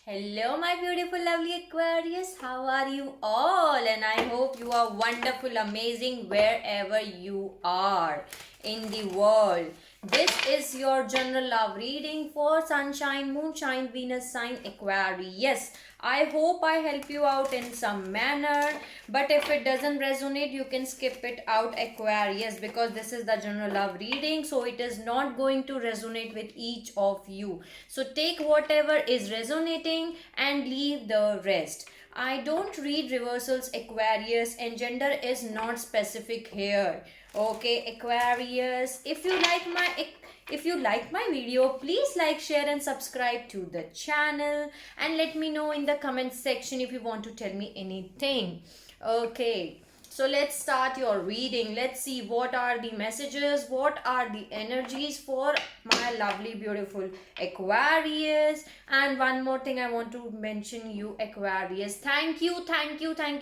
Hello, my beautiful, lovely Aquarius. How are you all? And I hope you are wonderful, amazing wherever you are in the world. This is your general love reading for Sunshine, Moonshine, Venus sign Aquarius. I hope I help you out in some manner, but if it doesn't resonate, you can skip it out, Aquarius, because this is the general love reading, so it is not going to resonate with each of you. So take whatever is resonating and leave the rest. I don't read reversals, Aquarius, and gender is not specific here. Okay, Aquarius, if you like my video, please like, share and subscribe to the channel, and let me know in the comment section if you want to tell me anything. Okay, so let's start your reading. Let's see what are the messages, what are the energies for my lovely beautiful Aquarius. And one more thing I want to mention you, Aquarius, thank you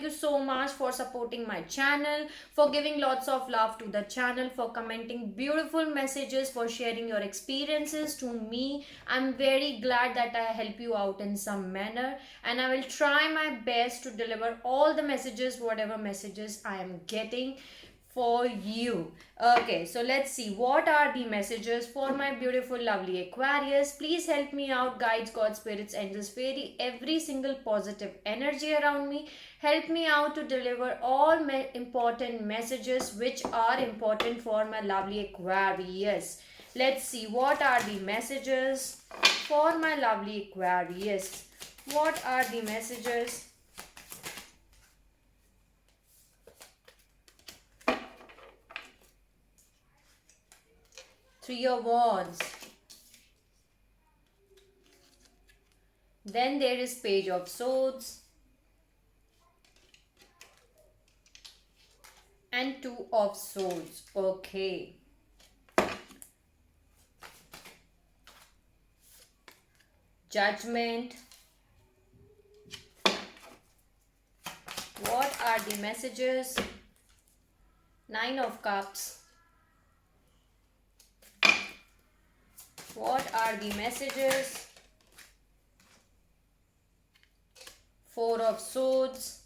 so much for supporting my channel, for giving lots of love to the channel, for commenting beautiful messages, for sharing your experiences to me. I'm very glad that I help you out in some manner, and I will try my best to deliver all the messages, whatever messages I am getting for you. Okay, so let's see what are the messages for my beautiful, lovely Aquarius. Please help me out, guides, God, spirits, angels, fairy, every single positive energy around me. Help me out to deliver all important messages which are important for my lovely Aquarius. Let's see what are the messages for my lovely Aquarius. What are the messages? Three of Wands. Then there is Page of Swords. And Two of Swords. Okay. Judgment. What are the messages? Nine of Cups. What are the messages? Four of Swords.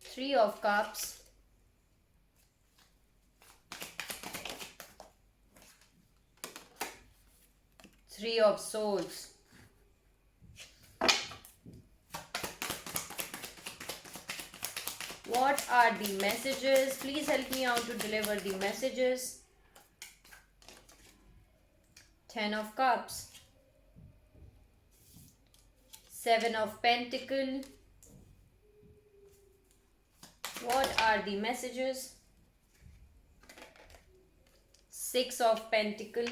Three of Cups. Three of Swords. What are the messages? Please help me out to deliver the messages. Ten of Cups. Seven of Pentacles. What are the messages? Six of Pentacles.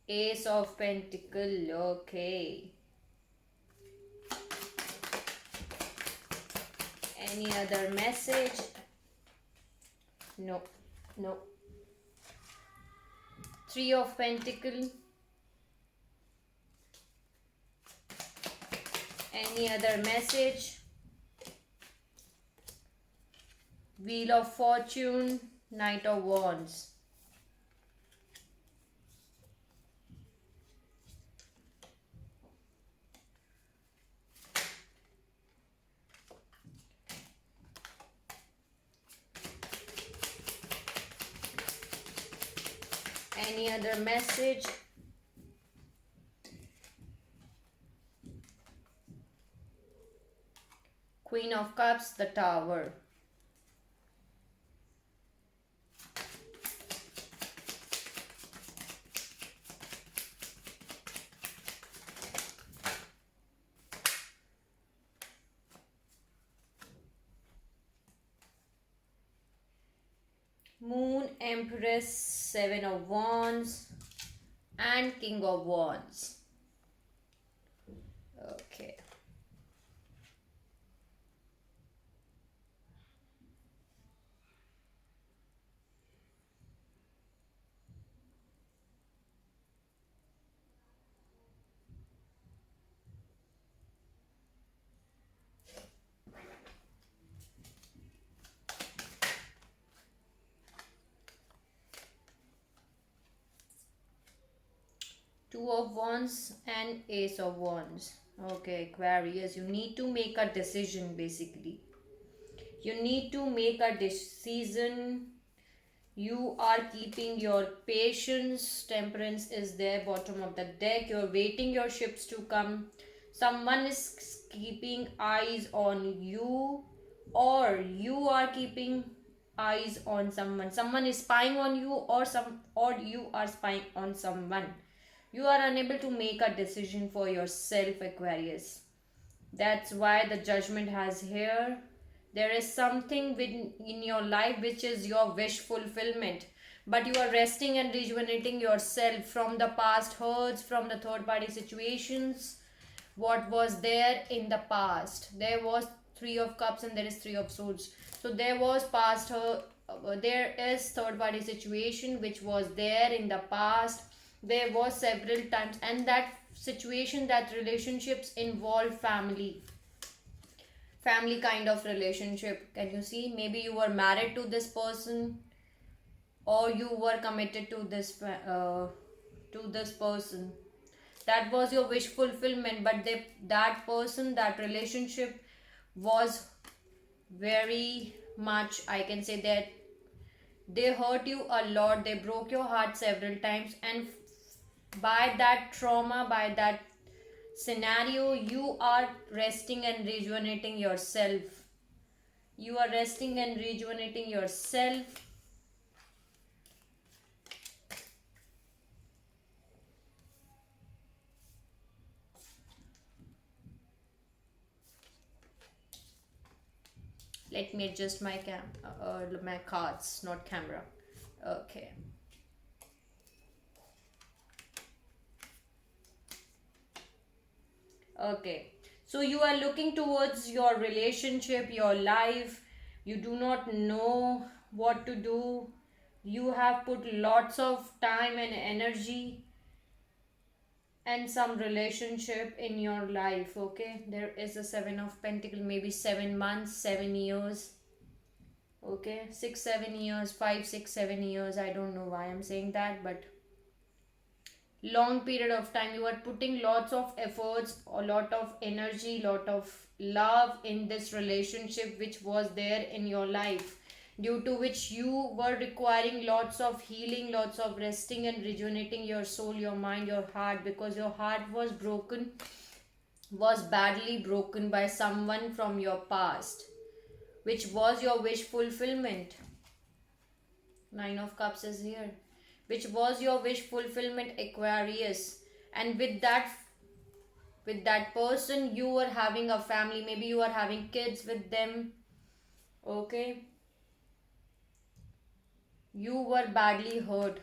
Ace of Pentacles. Okay. Any other message? No. No. Three of Pentacles. Any other message? Wheel of Fortune. Knight of Wands. Any other message? Queen of Cups, the Tower. Moon, Empress, Seven of Wands, and King of Wands. Okay. Two of Wands and Ace of Wands. Okay, Aquarius, you need to make a decision basically. You need to make a decision. You are keeping your patience. Temperance is there, bottom of the deck. You're waiting your ships to come. Someone is keeping eyes on you, or you are keeping eyes on someone. Someone is spying on you, or you are spying on someone. You are unable to make a decision for yourself, Aquarius. That's why the judgment has here. There is something in your life which is your wish fulfillment, but you are resting and rejuvenating yourself from the past hurts, from the third party situations. What was there in the past? There was Three of Cups and there is Three of Swords. So there was there is third party situation which was there in the past. There was several times, and that situation, that relationships involve family kind of relationship. Can you see? Maybe you were married to this person, or you were committed to this person. That was your wish fulfillment, but that person, that relationship was very much, I can say that they hurt you a lot, they broke your heart several times, and by that trauma, by that scenario, you are resting and rejuvenating yourself. You are resting and rejuvenating yourself. Let me adjust my my cards, not camera. Okay. Okay. So you are looking towards your relationship, your life. You do not know what to do. You have put lots of time and energy and some relationship in your life. Okay. There is a Seven of Pentacles, maybe 7 months, 7 years. Okay. 6, 7 years, 5, 6, 7 years. I don't know why I'm saying that, but long period of time you are putting lots of efforts, a lot of energy, lot of love in this relationship which was there in your life, due to which you were requiring lots of healing, lots of resting and rejuvenating your soul, your mind, your heart, because your heart was broken, was badly broken by someone from your past, which was your wish fulfillment. Nine of Cups is here, which was your wish fulfillment, Aquarius. And with that person, you were having a family, maybe you are having kids with them. Okay, you were badly hurt.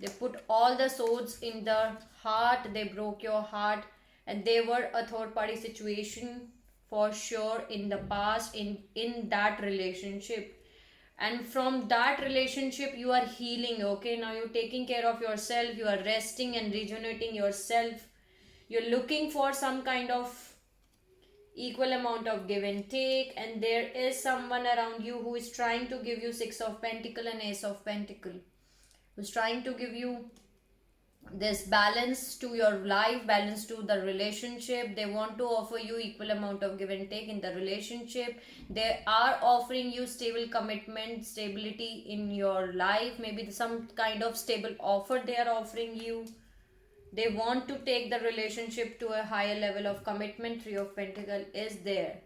They put all the swords in the heart, they broke your heart, and they were a third party situation for sure in the past, in that relationship. And from that relationship you are healing. Okay, now you're taking care of yourself, you are resting and rejuvenating yourself. You're looking for some kind of equal amount of give and take, and there is someone around you who is trying to give you Six of Pentacle and Ace of Pentacle, who's trying to give you this balance to your life, balance to the relationship. They want to offer you equal amount of give and take in the relationship. They are offering you stable commitment, stability in your life, maybe some kind of stable offer they are offering you. They want to take the relationship to a higher level of commitment. Three of Pentacles is there,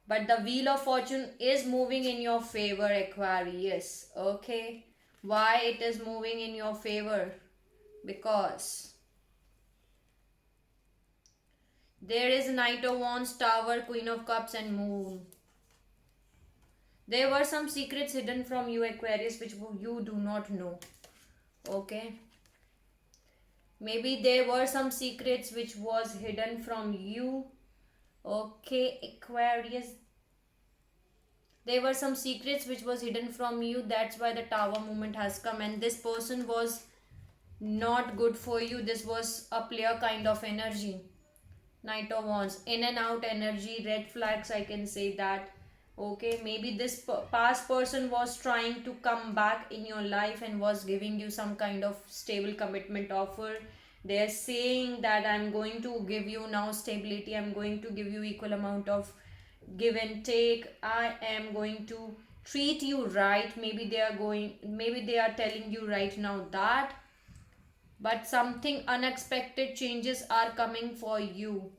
but the Wheel of Fortune is moving in your favor, Aquarius. Okay, why it is moving in your favor? Because there is Knight of Wands, Tower, Queen of Cups and Moon. There were some secrets hidden from you, Aquarius, which you do not know. Okay, maybe there were some secrets which was hidden from you. Okay, Aquarius, there were some secrets which was hidden from you. That's why the Tower movement has come, and this person was not good for you. This was a player kind of energy. Knight of Wands, in and out energy, red flags, I can say that. Okay, maybe this past person was trying to come back in your life and was giving you some kind of stable commitment offer. They are saying that I'm going to give you now stability, I'm going to give you equal amount of give and take, I am going to treat you right. Maybe they are telling you right now that, but something unexpected changes are coming for you,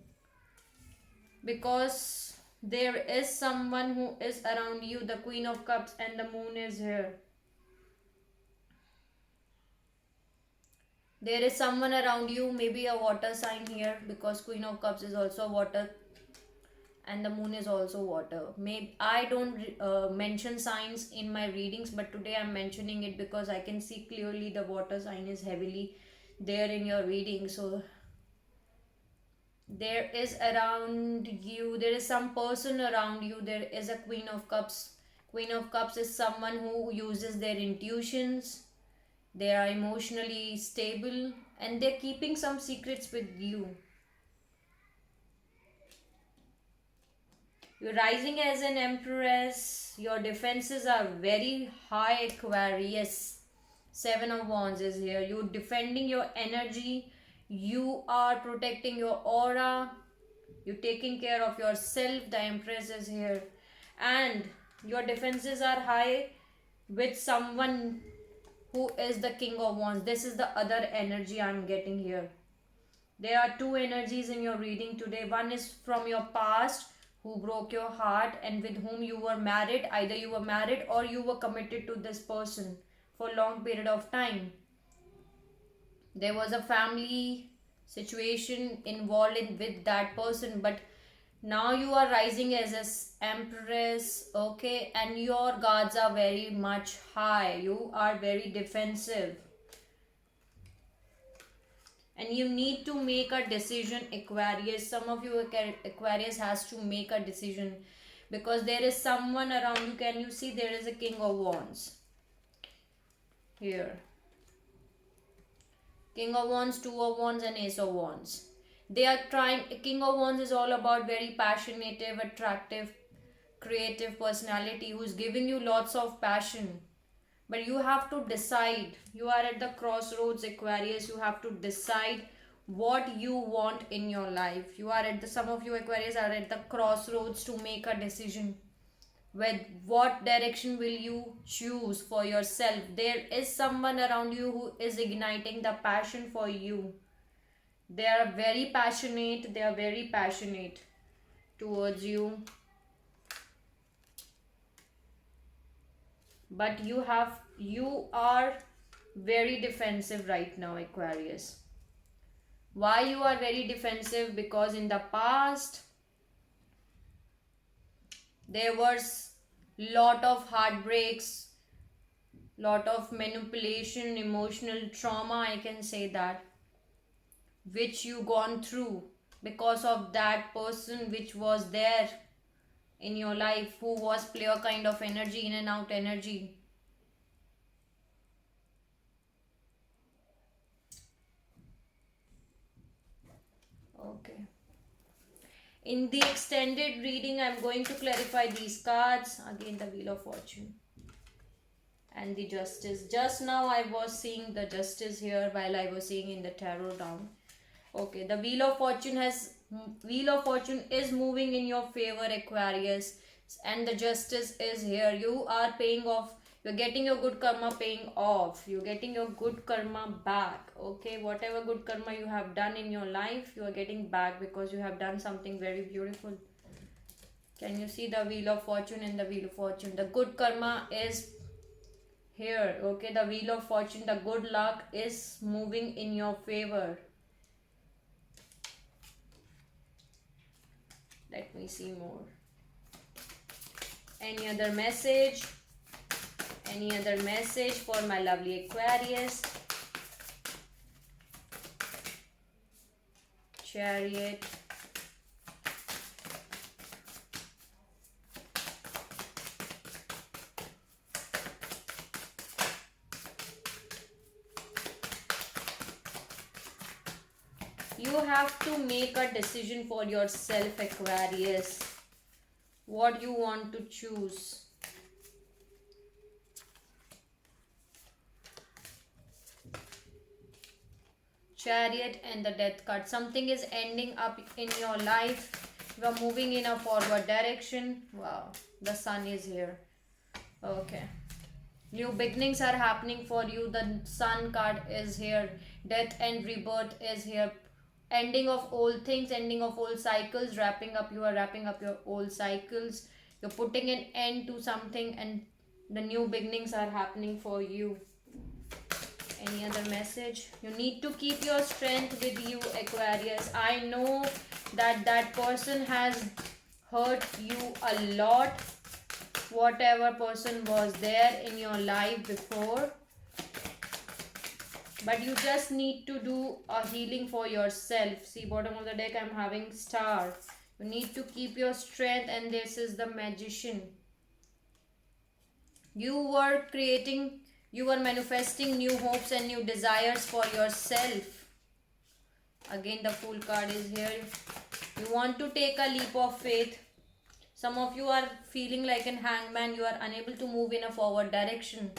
because there is someone who is around you. The Queen of Cups and the Moon is here. There is someone around you, maybe a water sign here, because Queen of Cups is also water and the Moon is also water. Maybe I don't mention signs in my readings, but today I'm mentioning it because I can see clearly the water sign is heavily there in your reading. So there is around you, there is some person around you, there is a Queen of Cups. Queen of Cups is someone who uses their intuitions, they are emotionally stable, and they're keeping some secrets with you. You're rising as an Empress, your defenses are very high, Aquarius. Seven of Wands is here. You're defending your energy, you are protecting your aura, you're taking care of yourself. The Empress is here, and your defenses are high with someone who is the King of Wands. This is the other energy I'm getting here. There are two energies in your reading today. One is from your past, who broke your heart and with whom you were married. Either you were married or you were committed to this person for a long period of time. There was a family situation involved with that person, but now you are rising as an Empress, okay, and your guards are very much high. You are very defensive, and you need to make a decision, Aquarius. Some of you Aquarius has to make a decision, because there is someone around you. Can you see there is a King of Wands here? King of Wands, Two of Wands, and Ace of Wands. They are trying. King of Wands is all about very passionate, attractive, creative personality who's giving you lots of passion. But you have to decide. You are at the crossroads, Aquarius. You have to decide what you want in your life. You are at the, some of you Aquarius are at the crossroads to make a decision. With what direction will you choose for yourself? There is someone around you who is igniting the passion for you. They are very passionate. They are very passionate towards you. But you are very defensive right now, Aquarius. Why you are very defensive? Because in the past there was lot of heartbreaks, lot of manipulation, emotional trauma, I can say that, which you gone through because of that person which was there in your life, who was player kind of energy, in and out energy. Okay. In the extended reading, I'm going to clarify these cards. Again, the Wheel of Fortune and the Justice. Just now I was seeing the Justice here while I was seeing in the tarot down. Okay, the Wheel of Fortune is moving in your favor, Aquarius, and the Justice is here. You are paying off. You're getting your good karma paying off. You're getting your good karma back. Okay, whatever good karma you have done in your life, you are getting back because you have done something very beautiful. Can you see the Wheel of Fortune and the Wheel of Fortune? The good karma is here. Okay, the Wheel of Fortune, the good luck is moving in your favor. Let me see more. Any other message? Any other message for my lovely Aquarius? Chariot. You have to make a decision for yourself, Aquarius. what you want to choose. Chariot and the Death card. Something is ending up in your life. You are moving in a forward direction. Wow, the Sun is here. Okay. New beginnings are happening for you. The Sun card is here. Death and rebirth is here. Ending of old things, ending of old cycles, wrapping up. You are wrapping up your old cycles. You're putting an end to something, and the new beginnings are happening for you. Any other message? You need to keep your strength with you, Aquarius. I know that that person has hurt you a lot. Whatever person was there in your life before, but you just need to do a healing for yourself. See, bottom of the deck, I'm having Star. You need to keep your strength, and this is the Magician. You were manifesting new hopes and new desires for yourself. Again, the Fool card is here. You want to take a leap of faith. Some of you are feeling like an hangman. You are unable to move in a forward direction.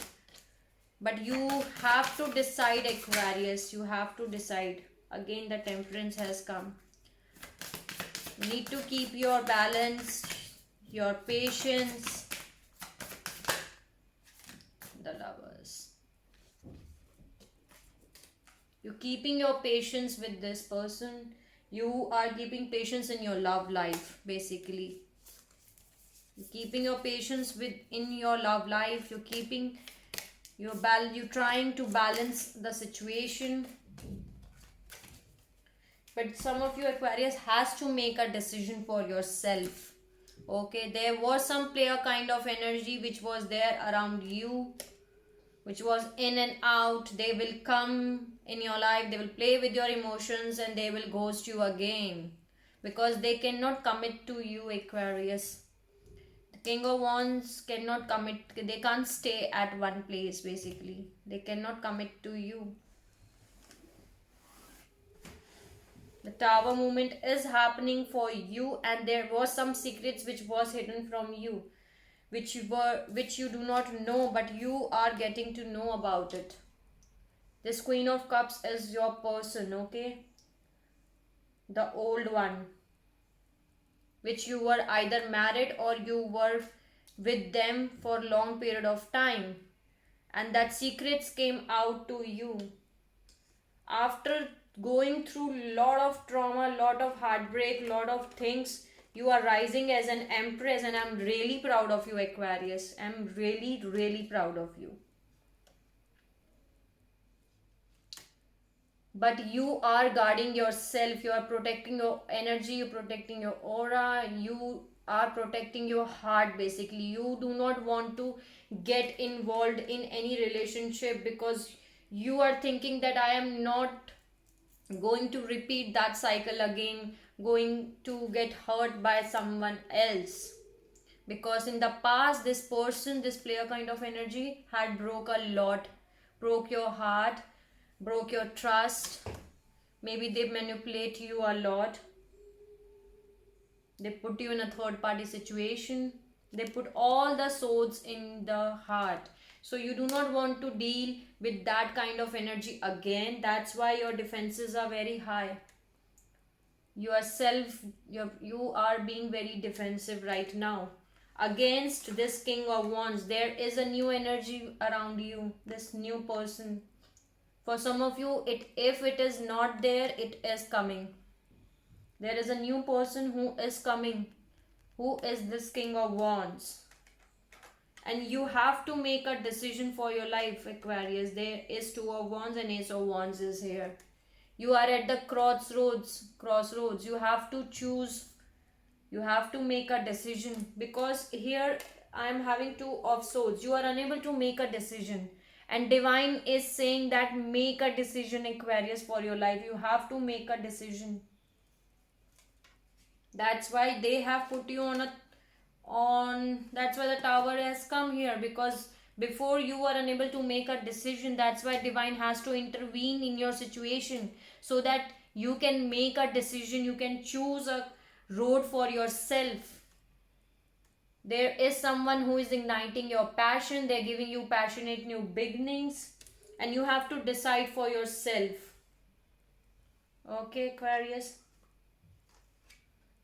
But you have to decide, Aquarius. You have to decide. Again, the Temperance has come. You need to keep your balance, your patience. The Lovers. You're keeping your patience with this person. You are keeping patience in your love life, basically. You're keeping your patience in your love life. You're keeping you're trying to balance the situation. But some of you, Aquarius, has to make a decision for yourself. Okay, there was some player kind of energy which was there around you, which was in and out. They will come in your life, they will play with your emotions, and they will ghost you again because they cannot commit to you, Aquarius. The King of Wands cannot commit. They can't stay at one place, basically. They cannot commit to you. The Tower movement is happening for you, and there was some secrets which was hidden from you, which you do not know, but you are getting to know about it. This Queen of Cups is your person, okay? The old one, which you were either married or you were with them for a long period of time, and that secrets came out to you after going through lot of trauma, lot of heartbreak, lot of things. You are rising as an Empress, and I'm really proud of you, Aquarius. I'm really proud of you. But you are guarding yourself. You are protecting your energy. You're protecting your aura. You are protecting your heart, basically. You do not want to get involved in any relationship because you are thinking that I am not going to repeat that cycle again, going to get hurt by someone else. Because in the past, this person, this player kind of energy had broke a lot, broke your heart, broke your trust. Maybe they manipulate you a lot. They put you in a third party situation. They put all the swords in the heart. So you do not want to deal with that kind of energy again. That's why your defenses are very high. You are being very defensive right now against this King of Wands. There is a new energy around you, this new person. For some of you, if it is not there, it is coming. There is a new person who is coming, who is this King of Wands. And you have to make a decision for your life, Aquarius. There is Two of Wands and Ace of Wands is here. You are at the crossroads. You have to choose. You have to make a decision, because here I am having Two of Swords. You are unable to make a decision, and Divine is saying that make a decision, Aquarius, for your life. You have to make a decision. That's why they have put you that's why the Tower has come here, because before you were unable to make a decision. That's why Divine has to intervene in your situation so that you can make a decision. You can choose a road for yourself. There is someone who is igniting your passion. They're giving you passionate new beginnings, and you have to decide for yourself. Okay, Aquarius.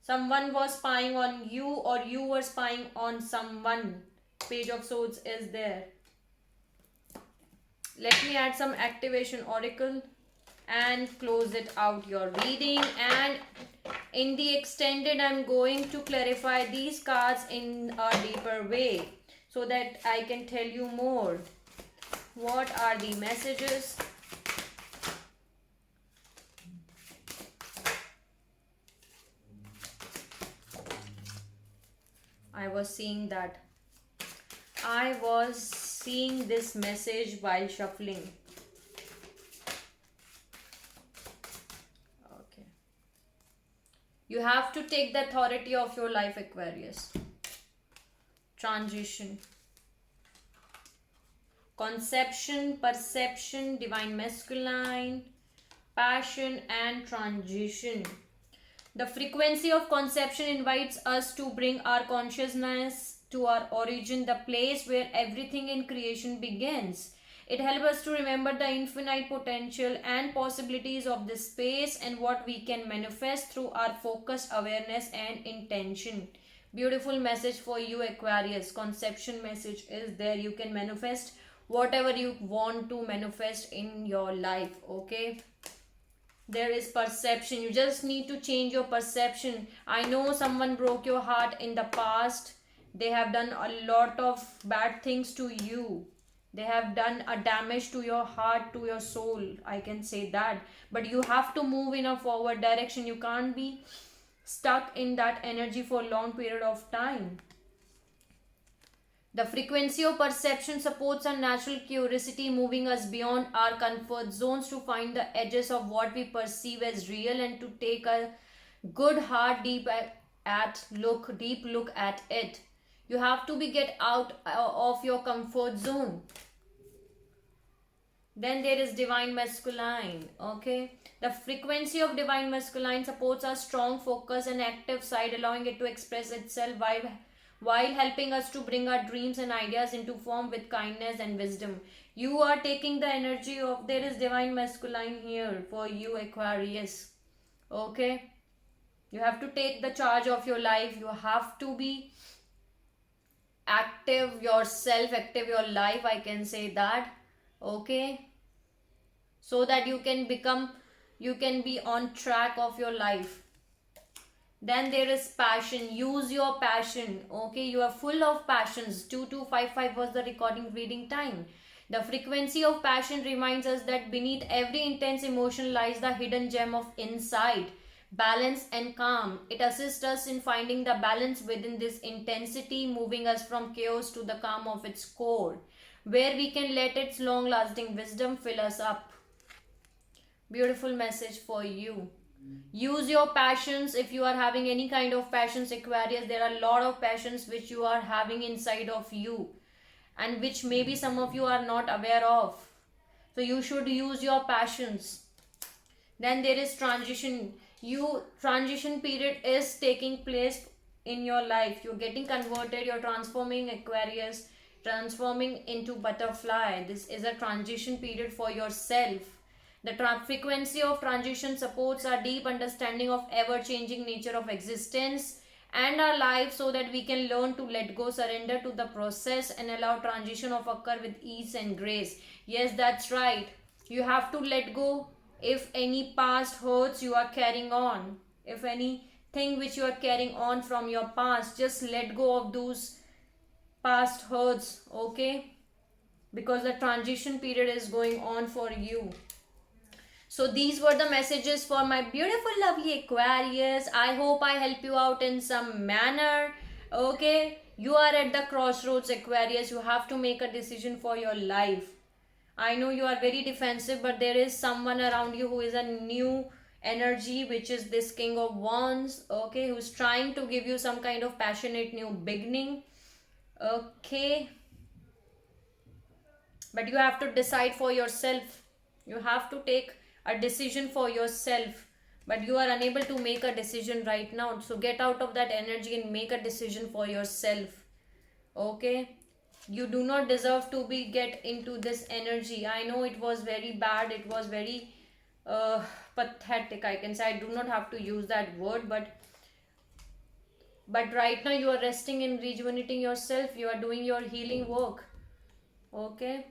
Someone was spying on you, or you were spying on someone. Page of Swords is there. Let me add some activation oracle and close it out your reading. And in the extended, I'm going to clarify these cards in a deeper way so that I can tell you more. What are the messages? I was seeing this message while shuffling. Okay. You have to take the authority of your life, Aquarius. Transition. Conception, perception, divine masculine, passion and transition. The frequency of conception invites us to bring our consciousness to our origin, the place where everything in creation begins. It helps us to remember the infinite potential and possibilities of this space and what we can manifest through our focused awareness and intention. Beautiful message for you, Aquarius. Conception message is there. You can manifest whatever you want to manifest in your life. Okay. There is perception. You just need to change your perception. I know someone broke your heart in the past. They have done a lot of bad things to you. They have done a damage to your heart, to your soul. I can say that. But you have to move in a forward direction. You can't be stuck in that energy for a long period of time. The frequency of perception supports our natural curiosity, moving us beyond our comfort zones to find the edges of what we perceive as real and to take a good hard deep look at it. You have to get out of your comfort zone. Then there is divine masculine. Okay, the frequency of divine masculine supports our strong focus and active side, allowing it to express itself while helping us to bring our dreams and ideas into form with kindness and wisdom. You are taking the energy of, there is divine masculine here for you, Aquarius. Okay, you have to take the charge of your life. You have to be active yourself, active your life, I can say that. Okay, so that you can be on track of your life. Then there is passion. Use your passion. Okay, you are full of passions. 2255 was the recording reading time. The frequency of passion reminds us that beneath every intense emotion lies the hidden gem of insight, balance and calm. It assists us in finding the balance within this intensity, moving us from chaos to the calm of its core, where we can let its long-lasting wisdom fill us up. Beautiful message for you. Use your passions. If you are having any kind of passions, Aquarius, there are a lot of passions which you are having inside of you and which maybe some of you are not aware of. So you should use your passions. Then there is transition. Transition period is taking place in your life. You're getting converted. You're transforming, Aquarius, transforming into butterfly. This is a transition period for yourself. The frequency of transition supports our deep understanding of ever-changing nature of existence and our life, so that we can learn to let go, surrender to the process and allow transition of occur with ease and grace. Yes, that's right. You have to let go. If any past hurts you are carrying on, if anything which you are carrying on from your past, just let go of those past hurts. Okay, because the transition period is going on for you. So these were the messages for my beautiful lovely Aquarius. I hope I help you out in some manner. Okay, you are at the crossroads, Aquarius. You have to make a decision for your life. I know you are very defensive, but there is someone around you who is a new energy, which is this King of Wands. Okay, who's trying to give you some kind of passionate new beginning. Okay, but you have to decide for yourself. You have to take a decision for yourself, but you are unable to make a decision right now. So get out of that energy and make a decision for yourself. Okay, you do not deserve to be get into this energy. I know it was very bad, it was very pathetic, I can say. I do not have to use that word, but right now you are resting and rejuvenating yourself, you are doing your healing work. Okay,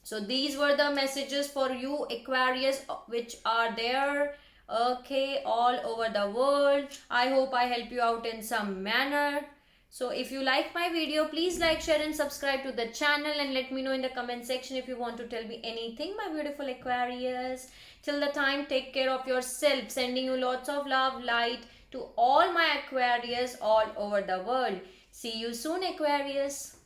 so these were the messages for you Aquarius, which are there, okay, all over the world. I hope I help you out in some manner. So if you like my video, please like, share and subscribe to the channel, and let me know in the comment section if you want to tell me anything, my beautiful Aquarius. Till the time, take care of yourself. Sending you lots of love, light to all my Aquarius all over the world. See you soon, Aquarius.